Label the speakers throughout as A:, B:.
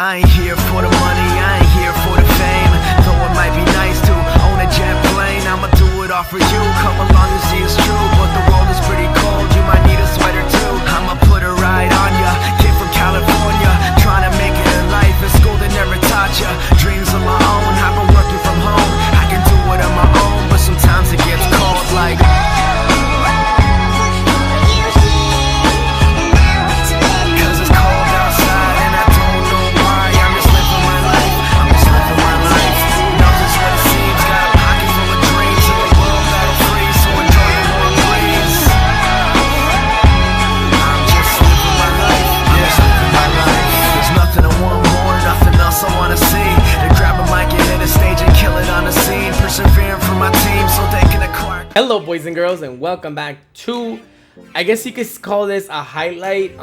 A: I ain't here for the money, I ain't here for the fame. Though it might be nice to own a jet plane, I'ma do it all for you. Come along and see it's true, but the world is pretty cold. You might need a sweater too. I'ma put a ride on ya. Kid from California, trying to make it in life. In school they never taught ya. Dreams of my own, I've been working from home. I can do it on my own, but sometimes it gets cold like.
B: Hello boys and girls, and welcome back to, I guess you could call this a highlight,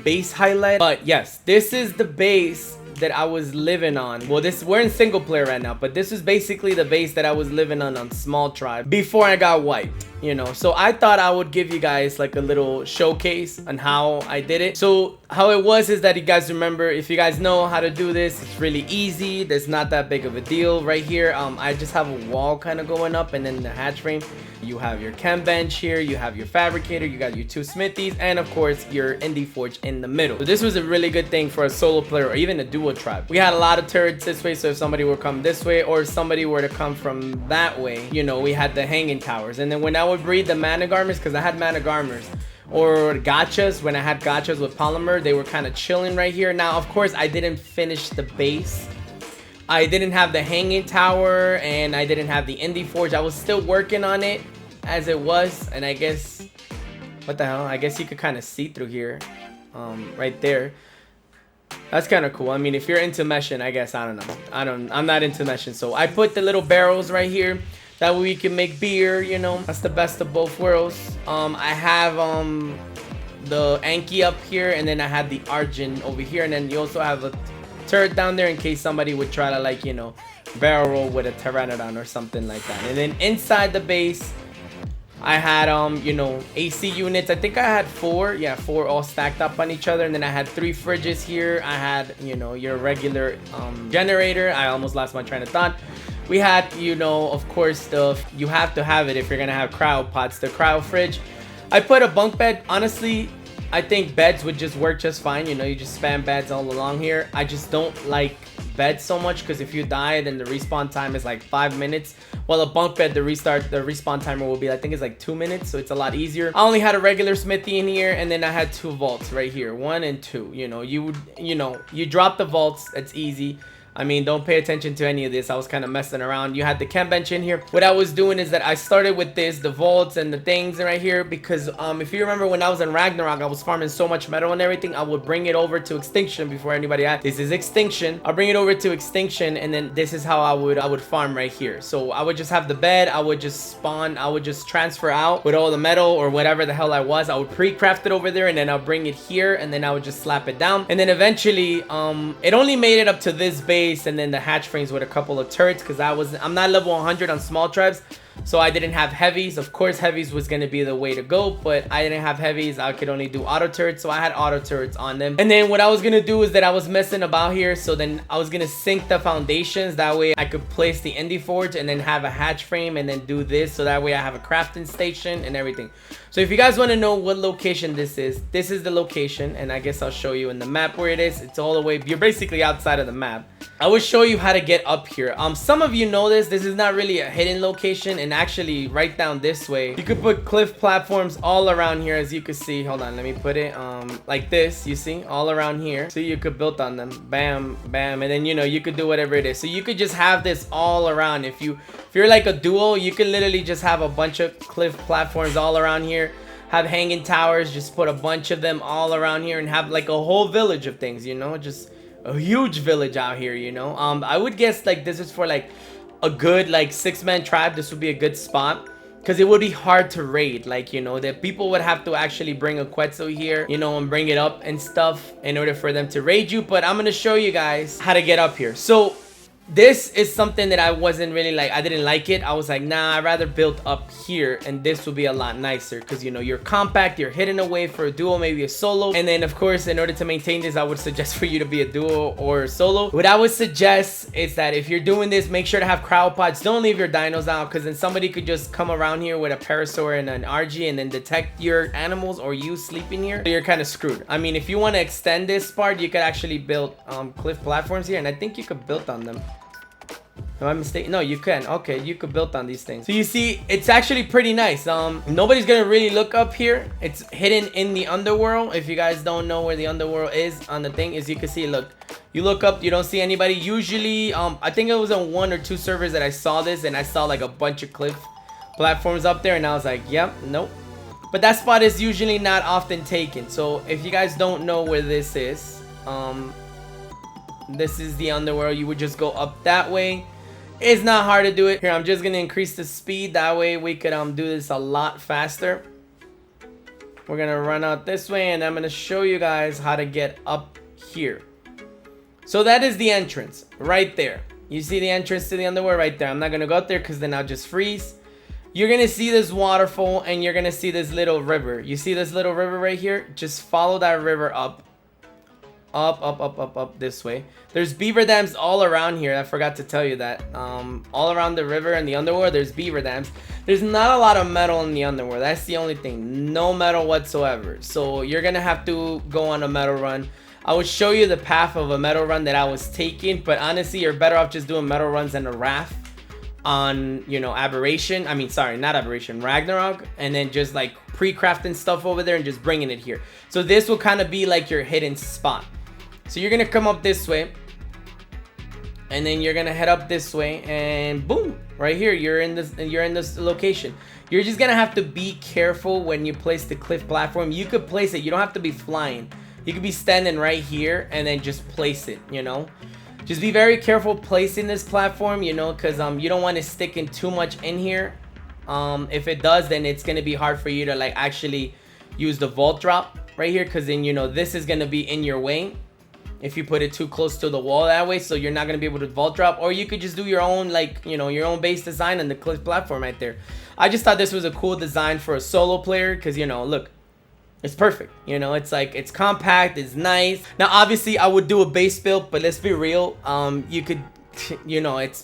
B: base highlight. But yes, this is the base that I was living on. Well, we're in single player right now, but this is basically the base that I was living on small tribe before I got wiped, you know. So I thought I would give you guys like a little showcase on how I did it. So how it was is that you guys remember, if you guys know how to do this, it's really easy. There's not that big of a deal right here. I just have a wall kind of going up, and then the hatch frame. You have your chem bench here, you have your fabricator, you got your two smithies, and of course your indie forge in the middle. So this was a really good thing for a solo player or even a duo tribe. We had a lot of turrets this way, so if somebody were to come this way or if somebody were to come from that way, you know, we had the hanging towers. And then when I would breed the mana garmers, because I had mana garmers, or gachas, when I had gachas with polymer, they were kind of chilling right here. Now of course I didn't finish the base. I didn't have the hanging tower and I didn't have the indie forge. I was still working on it as it was, and I guess, what the hell, I guess you could kind of see through here, right there. That's kind of cool. I mean, if you're into meshing, I guess, I don't know, I'm not into meshing. So I put the little barrels right here, that way we can make beer, you know. That's the best of both worlds. I have the Anki up here, and then I had the Argent over here, and then you also have a turret down there in case somebody would try to, like, you know, barrel roll with a Pteranodon or something like that. And then inside the base I had you know, AC units. I think I had four all stacked up on each other, and then I had 3 fridges here. I had, you know, your regular generator. I almost lost my train of thought. We had, you know, of course, you have to have it if you're gonna have cryo pots, the cryo fridge. I put a bunk bed. Honestly, I think beds would just work just fine. You know, you just spam beds all along here. I just don't like beds so much, because if you die, then the respawn time is like 5 minutes. While a bunk bed, the respawn timer will be, I think it's like 2 minutes, so it's a lot easier. I only had a regular smithy in here, and then I had 2 vaults right here, 1 and 2. You know, you drop the vaults. That's easy. I mean, don't pay attention to any of this. I was kind of messing around. You had the chem bench in here. What I was doing is that I started with the vaults and the things right here, because if you remember when I was in Ragnarok, I was farming so much metal and everything. I would bring it over to extinction before anybody asked. This is extinction. I'll bring it over to extinction, and then this is how I would farm right here. So I would just have the bed. I would just spawn. I would just transfer out with all the metal or whatever the hell I was. I would pre-craft it over there, and then I'll bring it here, and then I would just slap it down. And then eventually, it only made it up to this base, and then the hatch frames with a couple of turrets, because I'm not level 100 on small tribes, so I didn't have heavies. Of course heavies was going to be the way to go, but I didn't have heavies. I could only do auto turrets, so I had auto turrets on them. And then what I was going to do is that I was messing about here, so then I was going to sink the foundations. That way I could place the indie forge and then have a hatch frame and then do this, so that way I have a crafting station and everything. So if you guys want to know what location this is the location, and I guess I'll show you in the map where it is. It's all the way, you're basically outside of the map. I will show you how to get up here. Some of you know this is not really a hidden location, and actually right down this way you could put cliff platforms all around here, as you can see. Hold on, let me put it like this, you see, all around here, so you could build on them, bam bam, and then, you know, you could do whatever it is. So you could just have this all around. If you're like a duo, you can literally just have a bunch of cliff platforms all around here, have hanging towers, just put a bunch of them all around here, and have like a whole village of things, you know, just a huge village out here, you know. I would guess like this is for like a good like 6-man tribe. This would be a good spot, because it would be hard to raid. Like, you know, that people would have to actually bring a Quetzal here, you know, and bring it up and stuff in order for them to raid you. But I'm gonna show you guys how to get up here. So this is something that I wasn't really like, I didn't like it. I was like, nah, I'd rather build up here, and this would be a lot nicer because, you know, you're compact, you're hidden away for a duo, maybe a solo. And then of course, in order to maintain this, I would suggest for you to be a duo or solo. What I would suggest is that if you're doing this, make sure to have cryo pods. Don't leave your dinos out, because then somebody could just come around here with a parasaur and an RG and then detect your animals or you sleeping here. So you're kind of screwed. I mean, if you want to extend this part, you could actually build cliff platforms here, and I think you could build on them. Am I mistaken? No, you can. Okay, you could build on these things. So you see, it's actually pretty nice. Nobody's gonna really look up here. It's hidden in the underworld. If you guys don't know where the underworld is on the thing, as you can see, look, you look up, you don't see anybody. Usually, I think it was on 1 or 2 servers that I saw this, and I saw like a bunch of cliff platforms up there, and I was like, yep, nope. But that spot is usually not often taken. So if you guys don't know where this is, this is the underworld. You would just go up that way. It's not hard to do it. Here, I'm just gonna increase the speed. That way we could do this a lot faster. We're gonna run out this way, and I'm gonna show you guys how to get up here. So that is the entrance right there. You see the entrance to the underworld right there. I'm not gonna go up there because then I'll just freeze. You're gonna see this waterfall, and you're gonna see this little river. You see this little river right here? Just follow that river up. Up this way. There's beaver dams all around here. I forgot to tell you that. All around the river and the underworld, there's beaver dams. There's not a lot of metal in the underworld. That's the only thing. No metal whatsoever. So you're gonna have to go on a metal run. I would show you the path of a metal run that I was taking, but honestly, you're better off just doing metal runs than a raft on, you know, Aberration. I mean, sorry, not Aberration, Ragnarok, and then just like pre-crafting stuff over there and just bringing it here. So this will kind of be like your hidden spot. So you're gonna come up this way, and then you're gonna head up this way, and boom, right here you're in this location. You're just gonna have to be careful when you place the cliff platform. You could place it, you don't have to be flying. You could be standing right here and then just place it, you know. Just be very careful placing this platform, you know, because you don't want to stick in too much in here. If it does, then it's gonna be hard for you to like actually use the vault drop right here, because then, you know, this is gonna be in your way if you put it too close to the wall that way, so you're not gonna be able to vault drop. Or you could just do your own, like, you know, your own base design on the cliff platform right there. I just thought this was a cool design for a solo player, because, you know, look, it's perfect. You know, it's like, it's compact, it's nice. Now obviously I would do a base build, but let's be real, you could, you know, it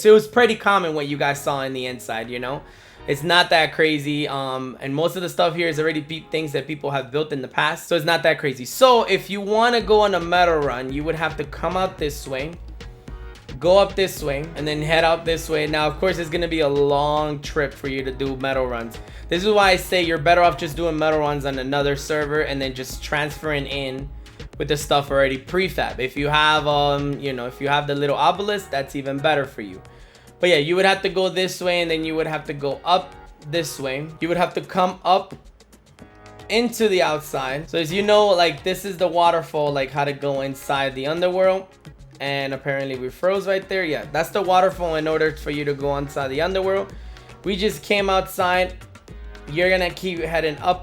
B: was pretty common what you guys saw in the inside, you know. It's not that crazy, and most of the stuff here is already things that people have built in the past, so it's not that crazy. So if you want to go on a metal run, you would have to come out this way, go up this way, and then head out this way. Now of course it's going to be a long trip for you to do metal runs. This is why I say you're better off just doing metal runs on another server and then just transferring in with the stuff already prefab. If you have you know, if you have the little obelisk, that's even better for you. But yeah, you would have to go this way, and then you would have to go up this way. You would have to come up into the outside. So as you know, like, this is the waterfall, like how to go inside the underworld. And apparently we froze right there. Yeah, that's the waterfall in order for you to go inside the underworld. We just came outside. You're gonna keep heading up.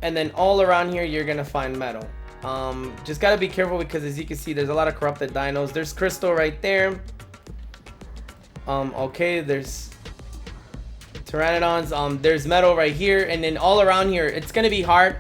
B: And then all around here, you're gonna find metal. Just gotta be careful, because as you can see, there's a lot of corrupted dinos. There's crystal right there. Okay, there's pteranodons, there's metal right here, and then all around here it's gonna be hard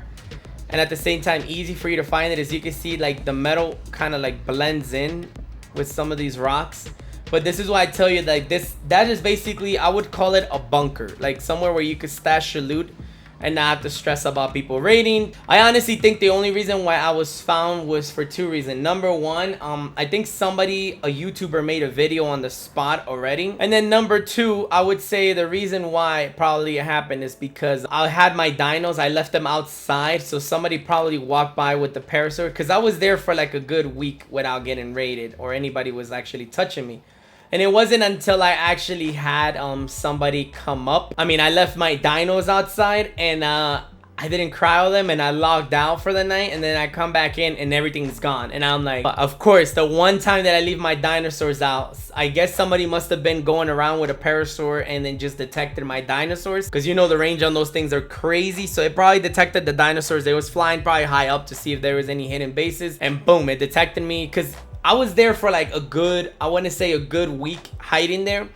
B: and at the same time easy for you to find it. As you can see, like, the metal kind of like blends in with some of these rocks. But this is why I tell you, like, that is basically, I would call it a bunker, like somewhere where you could stash your loot and not have to stress about people raiding. I honestly think the only reason why I was found was for 2 reasons. Number one, I think somebody, a YouTuber, made a video on the spot already. And then number 2, I would say the reason why probably it happened is because I had my dinos, I left them outside, so somebody probably walked by with the parasaur, because I was there for like a good week without getting raided or anybody was actually touching me. And it wasn't until I actually had somebody come up. I mean, I left my dinos outside, and I didn't cryo them, and I logged out for the night, and then I come back in and everything's gone. And I'm like, of course, the one time that I leave my dinosaurs out, I guess somebody must have been going around with a parasaur and then just detected my dinosaurs, because you know the range on those things are crazy. So it probably detected the dinosaurs. They was flying probably high up to see if there was any hidden bases, and boom, it detected me. Because I was there for like a good, I want to say a good week hiding there.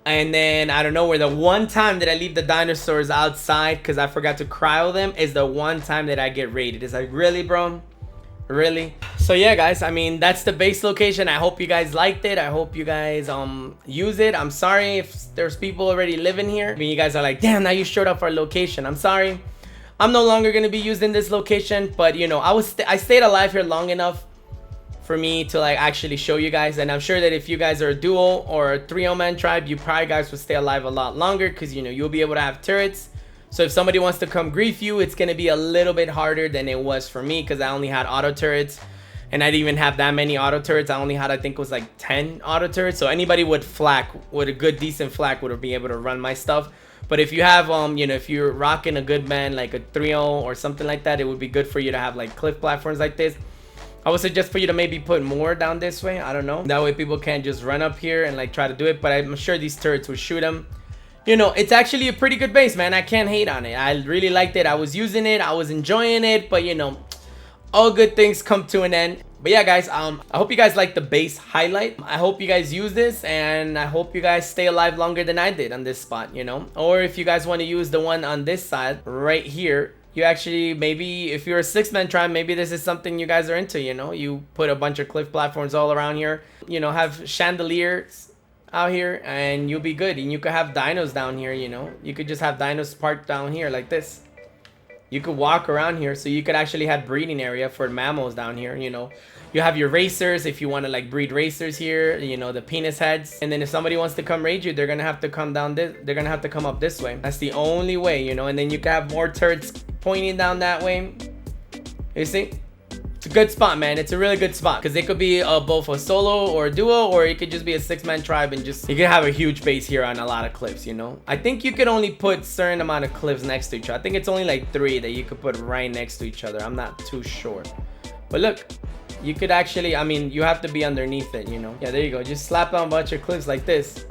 B: And then I don't know where the one time that I leave the dinosaurs outside because I forgot to cryo them is the one time that I get raided. It's like, really, bro? Really? So yeah, guys, I mean, that's the base location. I hope you guys liked it. I hope you guys use it. I'm sorry if there's people already living here. I mean, you guys are like, damn, now you showed up our location. I'm sorry. I'm no longer going to be using this location, but you know, I stayed alive here long enough for me to like actually show you guys, and I'm sure that if you guys are a duo or a 3-man tribe, you probably guys would stay alive a lot longer because you know you'll be able to have turrets. So if somebody wants to come grief you, it's gonna be a little bit harder than it was for me because I only had auto turrets, and I didn't even have that many auto turrets. I only had, I think it was like 10 auto turrets. So anybody with flak, with a good decent flak, would be able to run my stuff. But if you have you know, if you're rocking a good man like a 3-0 or something like that, it would be good for you to have like cliff platforms like this. I would suggest for you to maybe put more down this way. I don't know. That way people can't just run up here and like try to do it. But I'm sure these turrets will shoot them. You know, it's actually a pretty good base, man. I can't hate on it. I really liked it. I was using it. I was enjoying it. But you know, all good things come to an end. But yeah, guys, I hope you guys like the base highlight. I hope you guys use this, and I hope you guys stay alive longer than I did on this spot, you know. Or if you guys want to use the one on this side right here, you actually, maybe if you're a 6-man tribe, maybe this is something you guys are into, you know. You put a bunch of cliff platforms all around here, you know, have chandeliers out here, and you'll be good. And you could have dinos down here, you know. You could just have dinos parked down here like this. You could walk around here, so you could actually have breeding area for mammals down here, you know. You have your racers if you want to like breed racers here, you know, the penis heads. And then if somebody wants to come raid you, they're gonna have to come down this, they're gonna have to come up this way. That's the only way, you know. And then you can have more turrets pointing down that way. You see, it's a good spot, man. It's a really good spot because it could be both a solo or a duo, or it could just be a 6-man tribe, and just you can have a huge base here on a lot of cliffs, you know. I think you could only put certain amount of cliffs next to each other. I think it's only like 3 that you could put right next to each other. I'm not too sure, but look, you could actually, I mean, you have to be underneath it, you know. Yeah, there you go. Just slap down a bunch of cliffs like this.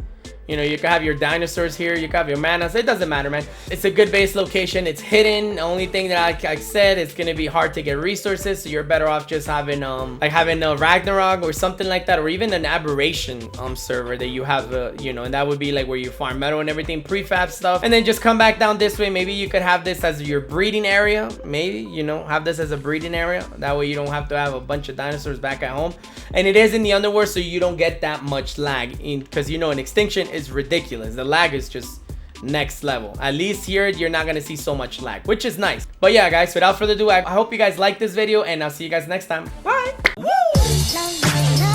B: You know, you can have your dinosaurs here. You can have your manas. It doesn't matter, man. It's a good base location. It's hidden. The only thing that I said, it's going to be hard to get resources. So you're better off just having, like having a Ragnarok or something like that. Or even an aberration server that you have, you know, and that would be like where you farm metal and everything, prefab stuff. And then just come back down this way. Maybe you could have this as your breeding area. Maybe, you know, have this as a breeding area. That way you don't have to have a bunch of dinosaurs back at home. And it is in the underworld, so you don't get that much lag. Because, you know, an extinction is ridiculous. The lag is just next level. At least here you're not gonna see so much lag, which is nice. But yeah, guys, without further ado, I hope you guys like this video, and I'll see you guys next time. Bye. Woo!